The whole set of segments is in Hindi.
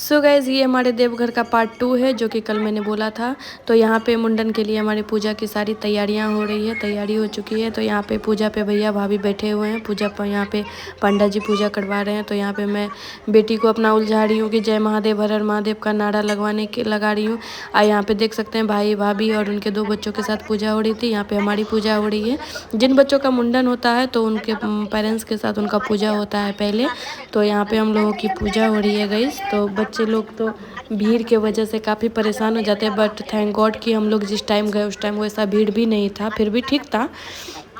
सो गाइज़ ये हमारे देवघर का पार्ट 2 है जो कि कल मैंने बोला था। तो यहाँ पे मुंडन के लिए हमारी पूजा की सारी तैयारियाँ हो रही है, तैयारी हो चुकी है। तो यहाँ पे पूजा पे भैया भाभी बैठे हुए हैं, पूजा पर यहाँ पे पंडा जी पूजा करवा रहे हैं। तो यहाँ पे मैं बेटी को अपना उलझा रही हूँ कि जय महादेव हर हर महादेव का नारा लगा रही हूँ। और यहाँ पे देख सकते हैं भाई भाभी और उनके 2 बच्चों के साथ पूजा हो रही थी। यहाँ पे हमारी पूजा हो रही है। जिन बच्चों का मुंडन होता है तो उनके पेरेंट्स के साथ उनका पूजा होता है पहले। तो यहाँ पे हम लोगों की पूजा हो रही है गाइस। तो बच्चे लोग तो भीड़ के वजह से काफ़ी परेशान हो जाते हैं, बट थैंक गॉड कि हम लोग जिस टाइम गए उस टाइम वैसा भीड़ भी नहीं था, फिर भी ठीक था।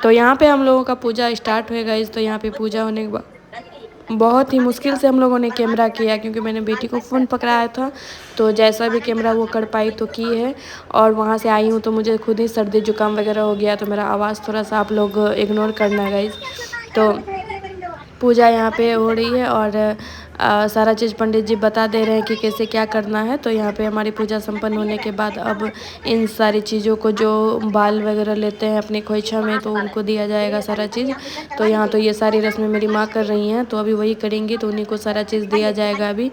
तो यहाँ पे हम लोगों का पूजा स्टार्ट हो गाइस। तो यहाँ पे पूजा होने के बाद बहुत ही मुश्किल से हम लोगों ने कैमरा किया, क्योंकि मैंने बेटी को फ़ोन पकड़ाया था। तो जैसा भी कैमरा वो कर पाई तो की है। और वहाँ से आई हूँ तो मुझे खुद ही सर्दी जुकाम वगैरह हो गया, तो मेरा आवाज़ थोड़ा सा आप लोग इग्नोर करना गाइस। तो पूजा यहाँ पे हो रही है और सारा चीज़ पंडित जी बता दे रहे हैं कि कैसे क्या करना है। तो यहाँ पे हमारी पूजा संपन्न होने के बाद अब इन सारी चीज़ों को जो बाल वगैरह लेते हैं अपनी खोइछा में तो उनको दिया जाएगा सारा चीज़। तो यहाँ तो ये सारी रस्में मेरी माँ कर रही हैं, तो अभी वही करेंगी, तो उन्हीं को सारा चीज़ दिया जाएगा अभी।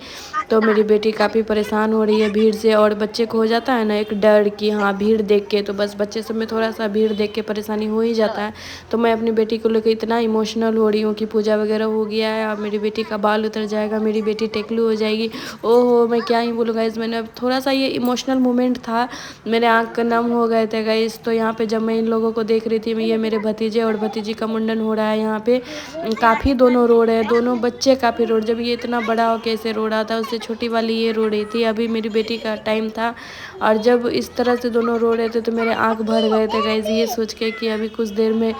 तो मेरी बेटी काफ़ी परेशान हो रही है भीड़ से, और बच्चे को हो जाता है ना एक डर कि हाँ भीड़ देख के, तो बस बच्चे सब में थोड़ा सा भीड़ देख के परेशानी हो ही जाता है। तो मैं अपनी बेटी को लेकर इतना इमोशनल हो रही हूँ कि पूजा वगैरह हो गया है, अब मेरी बेटी का बाल उतर जाएगा, मेरी बेटी टेकलू हो जाएगी। ओहो मैं क्या ही बोलूँ गाइस, मैंने अब थोड़ा सा ये इमोशनल मोमेंट था, मेरे आँख नम हो गए थे गाइस। तो यहाँ पे जब मैं इन लोगों को देख रही थी, ये मेरे भतीजे और भतीजी का मुंडन हो रहा है। यहाँ पे काफ़ी दोनों रो रहे हैं, दोनों बच्चे काफ़ी रो रहे। जब ये इतना बड़ा हो कैसे रो रहा था, उससे छोटी वाली ये रो रही थी, अभी मेरी बेटी का टाइम था। और जब इस तरह से दोनों रो रहे थे तो मेरे आँख भर गए थे गाइस, ये सोच के कि अभी कुछ देर में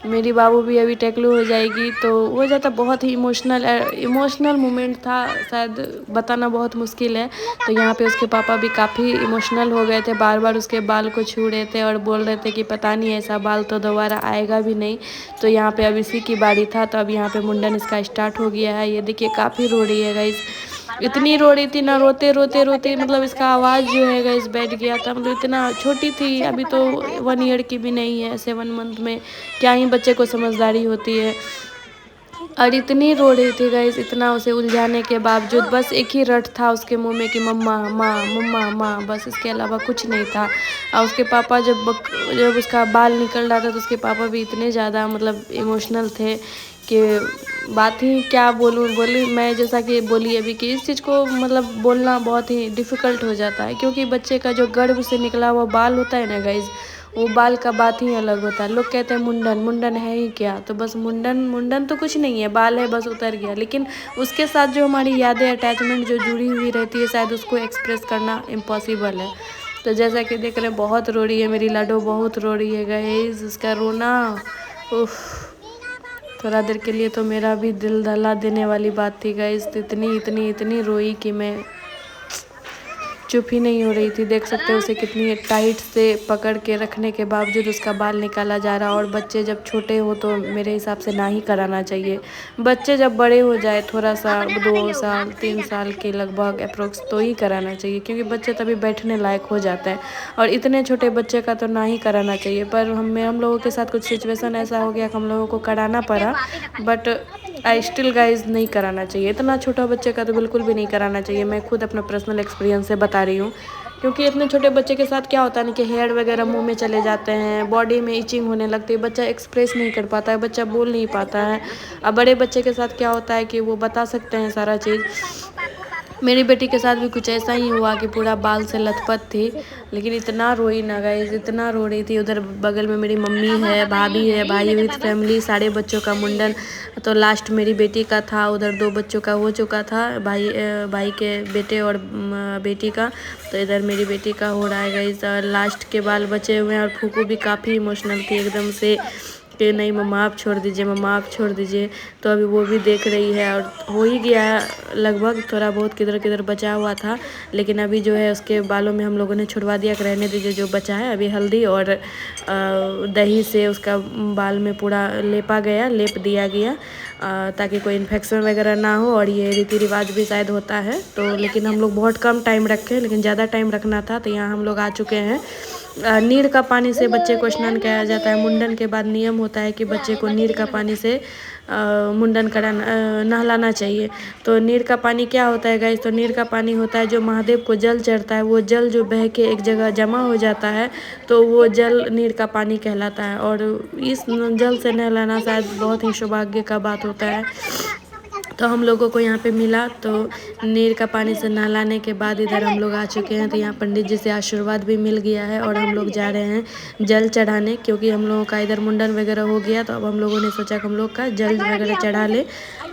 मेरी बाबू भी अभी टेकलू हो जाएगी। तो वो जाता बहुत ही इमोशनल मोमेंट था, शायद बताना बहुत मुश्किल है। तो यहाँ पे उसके पापा भी काफ़ी इमोशनल हो गए थे, बार बार उसके बाल को छू रहे थे और बोल रहे थे कि पता नहीं ऐसा बाल तो दोबारा आएगा भी नहीं। तो यहाँ पे अब इसी की बारी था, तो अब यहाँ पे मुंडन इसका स्टार्ट हो गया है। ये देखिए काफ़ी रो रही है गाइस, इतनी रो रही थी ना, रोते रोते रोते मतलब इसका आवाज़ जो है गाइस बैठ गया था। मतलब इतना छोटी थी, अभी तो 1 ईयर की भी नहीं है, 7 मंथ में क्या ही बच्चे को समझदारी होती है। और इतनी रो रही थी गाइस, इतना उसे उलझाने के बावजूद बस एक ही रट था उसके मुंह में कि मम्मा माँ मम्मा माँ, बस इसके अलावा कुछ नहीं था। और उसके पापा जब उसका बाल निकल रहा था तो उसके पापा भी इतने ज़्यादा मतलब इमोशनल थे कि बात ही क्या बोली मैं, जैसा कि बोली अभी कि इस चीज़ को मतलब बोलना बहुत ही डिफ़िकल्ट हो जाता है, क्योंकि बच्चे का जो गर्भ से निकला हुआ बाल होता है ना गाइस, वो बाल का बात ही अलग होता है। लोग कहते हैं मुंडन मुंडन है ही क्या, तो बस मुंडन तो कुछ नहीं है, बाल है बस उतर गया, लेकिन उसके साथ जो हमारी यादें अटैचमेंट जो जुड़ी हुई रहती है शायद उसको एक्सप्रेस करना इम्पॉसिबल है। तो जैसा कि देख रहे हैं बहुत रो रही है मेरी लाडो, बहुत रो रही है गाइस, उसका रोना उफ, थोड़ा देर के लिए तो मेरा भी दिल दहला देने वाली बात थी गाइस। तो इतनी रोई कि मैं चुप ही नहीं हो रही थी। देख सकते हो उसे कितनी टाइट से पकड़ के रखने के बावजूद उसका बाल निकाला जा रहा। और बच्चे जब छोटे हो तो मेरे हिसाब से ना ही कराना चाहिए। बच्चे जब बड़े हो जाए थोड़ा सा 2 साल 3 साल के लगभग अप्रोक्स तो ही कराना चाहिए, क्योंकि बच्चे तभी बैठने लायक हो जाते हैं। और इतने छोटे बच्चे का तो ना ही कराना चाहिए। पर हम लोगों के साथ कुछ सिचुएशन ऐसा हो गया कि हम लोगों को कराना पड़ा, बट आई स्टिल गाइज नहीं कराना चाहिए। इतना छोटा बच्चे का तो बिल्कुल भी नहीं कराना चाहिए। मैं खुद अपना पर्सनल एक्सपीरियंस से बता रही हूँ, क्योंकि इतने छोटे बच्चे के साथ क्या होता है ना कि हेयर वगैरह मुंह में चले जाते हैं, बॉडी में इचिंग होने लगती है, बच्चा एक्सप्रेस नहीं कर पाता है, बच्चा बोल नहीं पाता है। अब बड़े बच्चे के साथ क्या होता है कि वो बता सकते हैं सारा चीज़। मेरी बेटी के साथ भी कुछ ऐसा ही हुआ कि पूरा बाल से लथपथ थी, लेकिन इतना रोई ना गाइस, इतना रो रही थी। उधर बगल में मेरी मम्मी है, भाभी है, भाई विथ फैमिली, सारे बच्चों का मुंडन। तो लास्ट मेरी बेटी का था, उधर 2 बच्चों का हो चुका था, भाई के बेटे और बेटी का। तो इधर मेरी बेटी का हो रहा है गाइस, लास्ट के बाल बचे हुए हैं। और फूफू भी काफ़ी इमोशनल थी एकदम से कि नहीं मम्मा आप छोड़ दीजिए, मम्मा आप छोड़ दीजिए। तो अभी वो भी देख रही है, और हो ही गया है लगभग, थोड़ा बहुत किधर किधर बचा हुआ था, लेकिन अभी जो है उसके बालों में हम लोगों ने छुड़वा दिया कि रहने दीजिए जो बचा है। अभी हल्दी और दही से उसका बाल में पूरा लेप दिया गया, ताकि कोई इन्फेक्शन वगैरह ना हो। और ये रीति रिवाज भी शायद होता है, तो लेकिन हम लोग बहुत कम टाइम रखे, लेकिन ज़्यादा टाइम रखना था। तो यहाँ हम लोग आ चुके हैं। नीर का पानी से बच्चे को स्नान कराया जाता है। मुंडन के बाद नियम होता है कि बच्चे को नीर का पानी से मुंडन कराना नहलाना चाहिए। तो नीर का पानी क्या होता है गाइस, तो नीर का पानी होता है जो महादेव को जल चढ़ता है, वो जल जो बह के एक जगह जमा हो जाता है तो वो जल नीर का पानी कहलाता है। और इस जल से नहलाना शायद बहुत ही सौभाग्य का बात होता है। तो हम लोगों को यहाँ पे मिला, तो नीर का पानी से नहलाने के बाद इधर हम लोग आ चुके हैं। तो यहाँ पंडित जी से आशीर्वाद भी मिल गया है और हम लोग जा रहे हैं जल चढ़ाने, क्योंकि हम लोगों का इधर मुंडन वगैरह हो गया। तो अब हम लोगों ने सोचा कि हम लोग का जल वगैरह चढ़ा ले,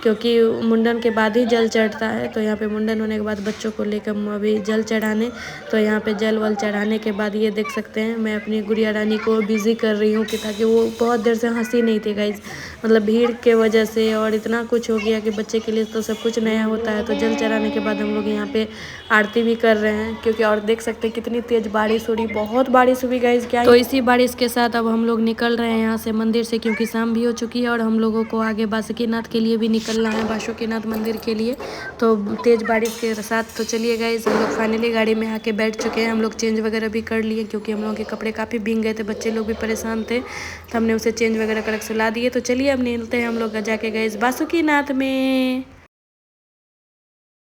क्योंकि मुंडन के बाद ही जल चढ़ता है। तो यहाँ पे मुंडन होने के बाद बच्चों को लेकर हम अभी जल चढ़ाने, तो यहाँ पे जल वल चढ़ाने के बाद ये देख सकते हैं मैं अपनी गुड़िया रानी को बिज़ी कर रही हूँ कि ताकि वो बहुत देर से हंसी नहीं थी गाइज, मतलब भीड़ के वजह से और इतना कुछ हो गया कि बच्चे के लिए तो सब कुछ नया होता है। तो जल चढ़ाने के बाद हम लोग यहाँ पे आरती भी कर रहे हैं, क्योंकि और देख सकते हैं कितनी तेज़ बारिश हो रही, बहुत बारिश हुई गाइज क्या। तो इसी बारिश के साथ अब हम लोग निकल रहे हैं यहाँ से मंदिर से, क्योंकि शाम भी हो चुकी है और हम लोगों को आगे बासुकीनाथ के लिए भी निकलना है, बासुकीनाथ मंदिर के लिए। तो तेज़ बारिश के साथ तो चलिए गाइज हम लोग फाइनली गाड़ी में आके बैठ चुके हैं। हम लोग चेंज वगैरह भी कर लिए, क्योंकि हम लोगों के कपड़े काफ़ी भीग गए थे, बच्चे लोग भी परेशान थे, तो हमने उसे चेंज वगैरह करके सुला दिए। तो चलिए अब मिलते हैं हम लोग जाके गाइज बासुकीनाथ में।